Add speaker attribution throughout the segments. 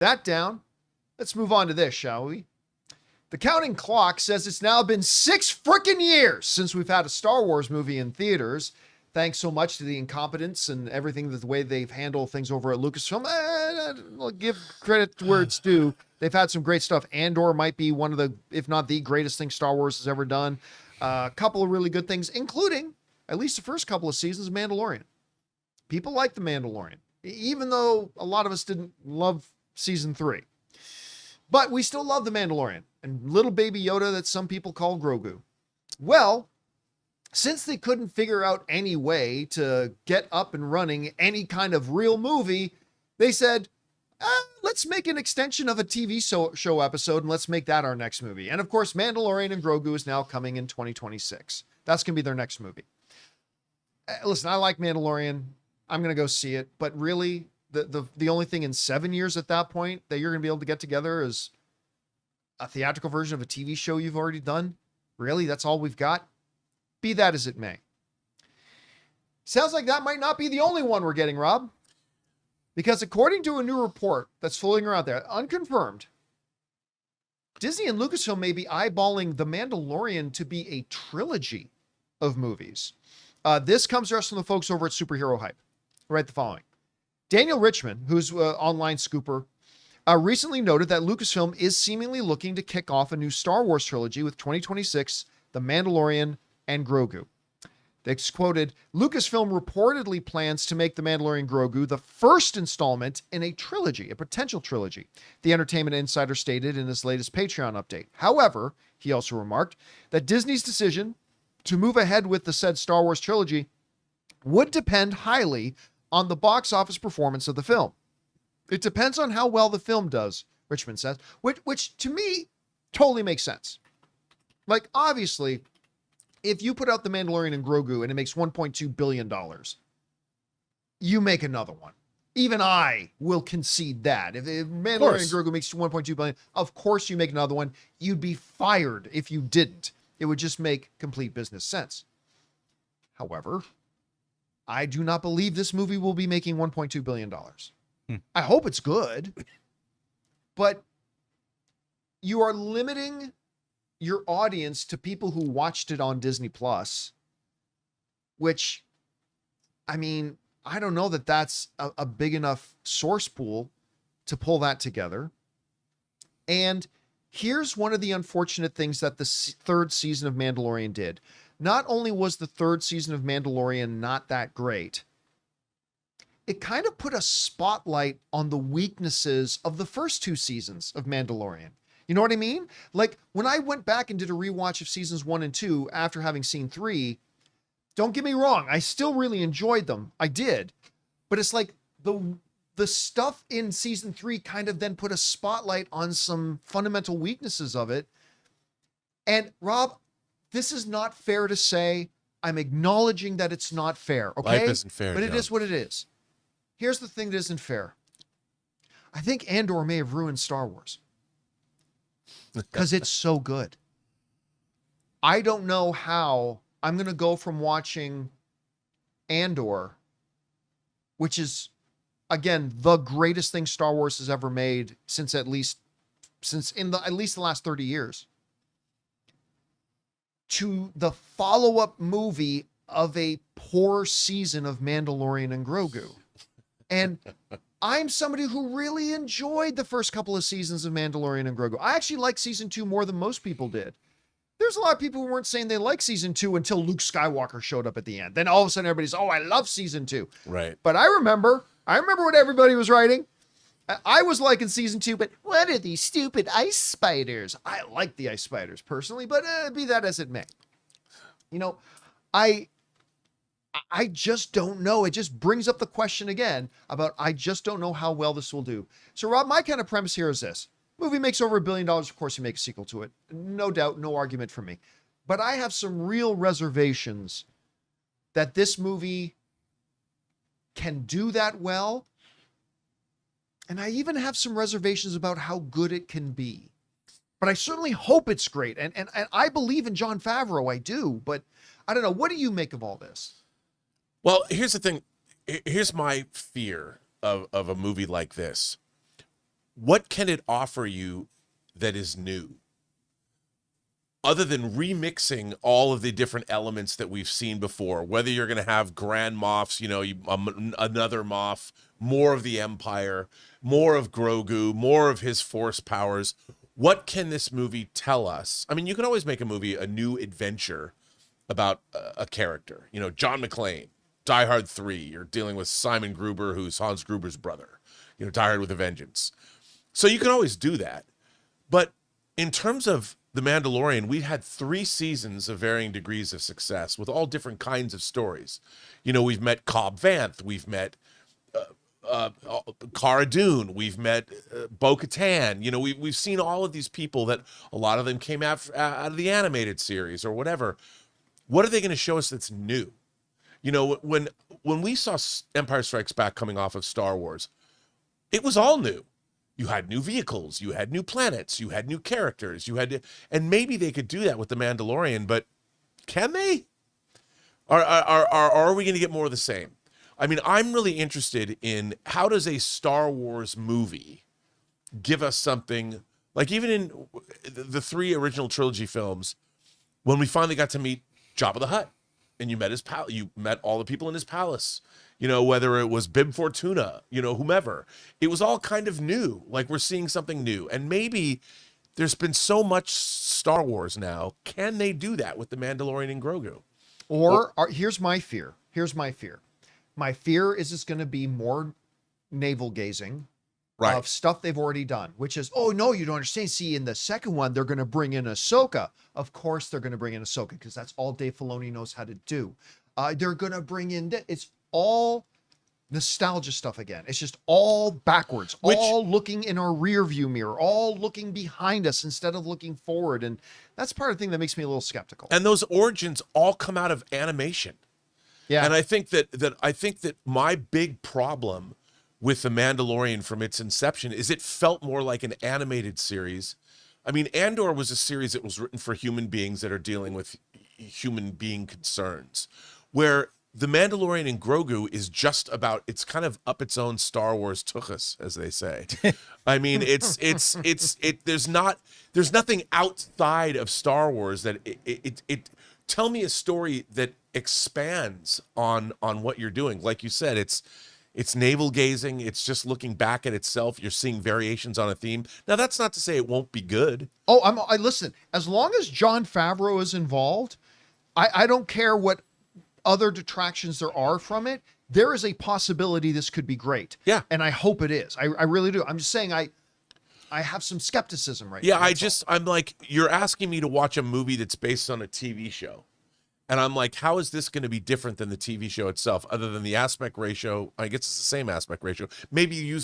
Speaker 1: That down. Let's move on to this, shall we? The counting clock says it's now been 6 freaking years since we've had a Star Wars movie in theaters. Thanks so much to the incompetence and everything, the way they've handled things over at Lucasfilm. I'll give credit where it's due. They've had some great stuff. Andor might be one of the, if not the greatest thing Star Wars has ever done. A couple of really good things, including at least the first couple of seasons of Mandalorian. People like the Mandalorian, even though a lot of us didn't love season 3. But we still love the Mandalorian and little baby Yoda that some people call Grogu. Well, since they couldn't figure out any way to get up and running any kind of real movie, they said, let's make an extension of a TV show episode and let's make that our next movie. And of course, Mandalorian and Grogu is now coming in 2026. That's going to be their next movie. Listen, I like Mandalorian. I'm going to go see it. But really, the only thing in 7 years at that point that you're going to be able to get together is a theatrical version of a TV show you've already done. Really? That's all we've got? Be that as it may. Sounds like that might not be the only one we're getting, Rob. Because according to a new report that's floating around there, unconfirmed, Disney and Lucasfilm may be eyeballing The Mandalorian to be a trilogy of movies. This comes to us from the folks over at Superhero Hype. Write the following. Daniel Richman, who's an online scooper, recently noted that Lucasfilm is seemingly looking to kick off a new Star Wars trilogy with 2026, The Mandalorian, and Grogu. They quoted, Lucasfilm reportedly plans to make The Mandalorian Grogu the first installment in a trilogy, a potential trilogy, the Entertainment Insider stated in his latest Patreon update. However, he also remarked that Disney's decision to move ahead with the said Star Wars trilogy would depend highly on the box office performance of the film. It depends on how well the film does, Richmond says, which to me totally makes sense. Like, obviously, if you put out The Mandalorian and Grogu and it makes $1.2 billion, you make another one. Even I will concede that. If Mandalorian and Grogu makes $1.2 billion, of course you make another one. You'd be fired if you didn't. It would just make complete business sense. However, I do not believe this movie will be making $1.2 billion. I hope it's good, but you are limiting your audience to people who watched it on Disney Plus, which, I mean, I don't know that that's a big enough source pool to pull that together. And here's one of the unfortunate things that the third season of Mandalorian did. Not only was the third season of Mandalorian not that great, it kind of put a spotlight on the weaknesses of the first 2 seasons of Mandalorian. You know what I mean? Like, when I went back and did a rewatch of seasons 1 and 2 after having seen 3, don't get me wrong, I still really enjoyed them. I did. But it's like the stuff in season 3 kind of then put a spotlight on some fundamental weaknesses of it. And Rob, this is not fair to say. I'm acknowledging that it's not fair. Okay.
Speaker 2: Life isn't fair,
Speaker 1: but
Speaker 2: John.
Speaker 1: It is what it is. Here's the thing that isn't fair. I think Andor may have ruined Star Wars. Because it's so good. I don't know how I'm going to go from watching Andor, which is, again, the greatest thing Star Wars has ever made since at least the last 30 years, to the follow-up movie of a poor season of Mandalorian and Grogu. And I'm somebody who really enjoyed the first couple of seasons of Mandalorian and Grogu. I actually like season 2 more than most people did. There's a lot of people who weren't saying they liked season 2 until Luke Skywalker showed up at the end. Then all of a sudden everybody's, oh, I love season 2.
Speaker 2: Right.
Speaker 1: But I remember what everybody was writing. I was liking season 2, but what are these stupid ice spiders? I like the ice spiders personally, but be that as it may. You know, I just don't know. It just brings up the question again about, I just don't know how well this will do. So Rob, my kind of premise here is this. Movie makes over $1 billion. Of course you make a sequel to it. No doubt, no argument from me. But I have some real reservations that this movie can do that well. And I even have some reservations about how good it can be. But I certainly hope it's great. And I believe in John Favreau. I do. But I don't know. What do you make of all this?
Speaker 2: Well, here's the thing. Here's my fear of a movie like this. what can it offer you that is new? Other than remixing all of the different elements that we've seen before, whether you're going to have Grand Moffs, another Moff, more of the Empire, more of Grogu, more of his Force powers, what can this movie tell us? I mean, you can always make a movie a new adventure about a character. John McClane, Die Hard 3, you're dealing with Simon Gruber, who's Hans Gruber's brother, Die Hard with a Vengeance. So you can always do that. But in terms of The Mandalorian, we had 3 seasons of varying degrees of success with all different kinds of stories. We've met Cobb Vanth, we've met Cara Dune, we've met Bo-Katan. We've seen all of these people that a lot of them came out of the animated series or whatever. What are they going to show us that's new? When we saw Empire Strikes Back coming off of Star Wars, it was all new. You had new vehicles, you had new planets, you had new characters, and maybe they could do that with The Mandalorian, but can they? Are we going to get more of the same? I mean, I'm really interested in how does a Star Wars movie give us something, like even in the 3 original trilogy films, when we finally got to meet Jabba the Hutt, and you met all the people in his palace, whether it was Bib Fortuna, whomever. It was all kind of new, like we're seeing something new. And maybe there's been so much Star Wars now. Can they do that with The Mandalorian and Grogu?
Speaker 1: Here's my fear. My fear is it's going to be more navel gazing of stuff they've already done, which is, oh, no, you don't understand. See, in the second one, they're going to bring in Ahsoka. Of course they're going to bring in Ahsoka because that's all Dave Filoni knows how to do. They're going to bring in, it's all nostalgia stuff again. It's just all backwards, all looking in our rear view mirror, all looking behind us instead of looking forward. And that's part of the thing that makes me a little skeptical.
Speaker 2: And those origins all come out of animation. Yeah. And I think that my big problem with The Mandalorian from its inception is it felt more like an animated series. I mean, Andor was a series that was written for human beings that are dealing with human being concerns, where The Mandalorian and Grogu is just about, it's kind of up its own Star Wars tuchus, as they say. I mean, there's nothing outside of Star Wars that it tell me a story that expands on what you're doing. Like you said, it's navel gazing. It's just looking back at itself. You're seeing variations on a theme. Now, that's not to say it won't be good.
Speaker 1: Oh, I listen, as long as John Favreau is involved, I don't care what other detractions there are from it. There is a possibility this could be great.
Speaker 2: Yeah.
Speaker 1: And I hope it is. I really do. I'm just saying I have some skepticism right now.
Speaker 2: Yeah, I'm like, you're asking me to watch a movie that's based on a TV show. And I'm like, how is this going to be different than the TV show itself, other than the aspect ratio? I guess it's the same aspect ratio. Maybe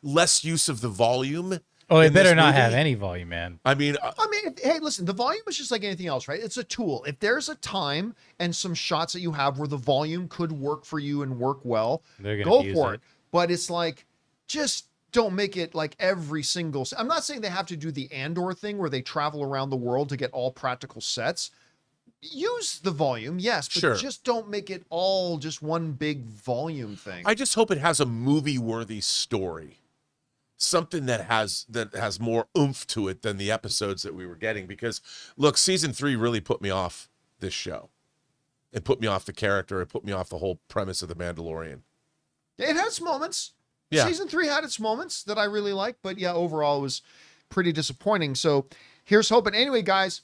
Speaker 2: less use of the volume.
Speaker 3: Oh, it better not have any volume, man.
Speaker 2: I mean,
Speaker 1: hey, listen, the volume is just like anything else, right? It's a tool. If there's a time and some shots that you have where the volume could work for you and work well, go for it. But it's like, just don't make it like every single. I'm not saying they have to do the Andor thing where they travel around the world to get all practical sets. Use the volume, yes, but just don't make it all just one big volume thing.
Speaker 2: I just hope it has a movie-worthy story. Something that has more oomph to it than the episodes that we were getting. Because, look, season 3 really put me off this show. It put me off the character. It put me off the whole premise of The Mandalorian.
Speaker 1: It has moments.
Speaker 2: Yeah.
Speaker 1: Season 3 had its moments that I really liked. But, yeah, overall it was pretty disappointing. So here's hoping. Anyway, guys,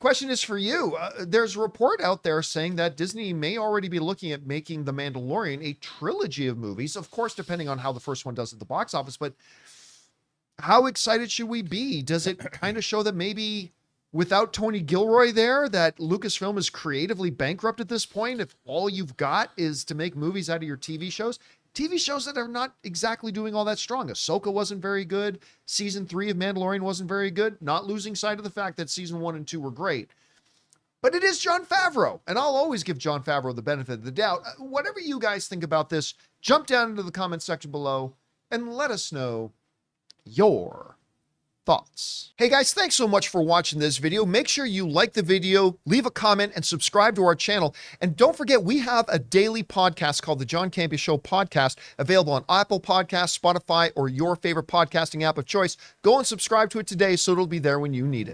Speaker 1: question is for you. There's a report out there saying that Disney may already be looking at making The Mandalorian a trilogy of movies. Of course, depending on how the first one does at the box office. But how excited should we be? Does it kind of show that maybe without Tony Gilroy there, that Lucasfilm is creatively bankrupt at this point? If all you've got is to make movies out of your TV shows that are not exactly doing all that strong. Ahsoka wasn't very good. Season 3 of Mandalorian wasn't very good. Not losing sight of the fact that season 1 and 2 were great. But it is John Favreau, and I'll always give John Favreau the benefit of the doubt. Whatever you guys think about this, jump down into the comment section below and let us know your thoughts. Hey guys, thanks so much for watching this video. Make sure you like the video, leave a comment, and subscribe to our channel. And don't forget, we have a daily podcast called the John Campea Show podcast, available on Apple Podcasts, Spotify, or your favorite podcasting app of choice. Go and subscribe to it today so it'll be there when you need it.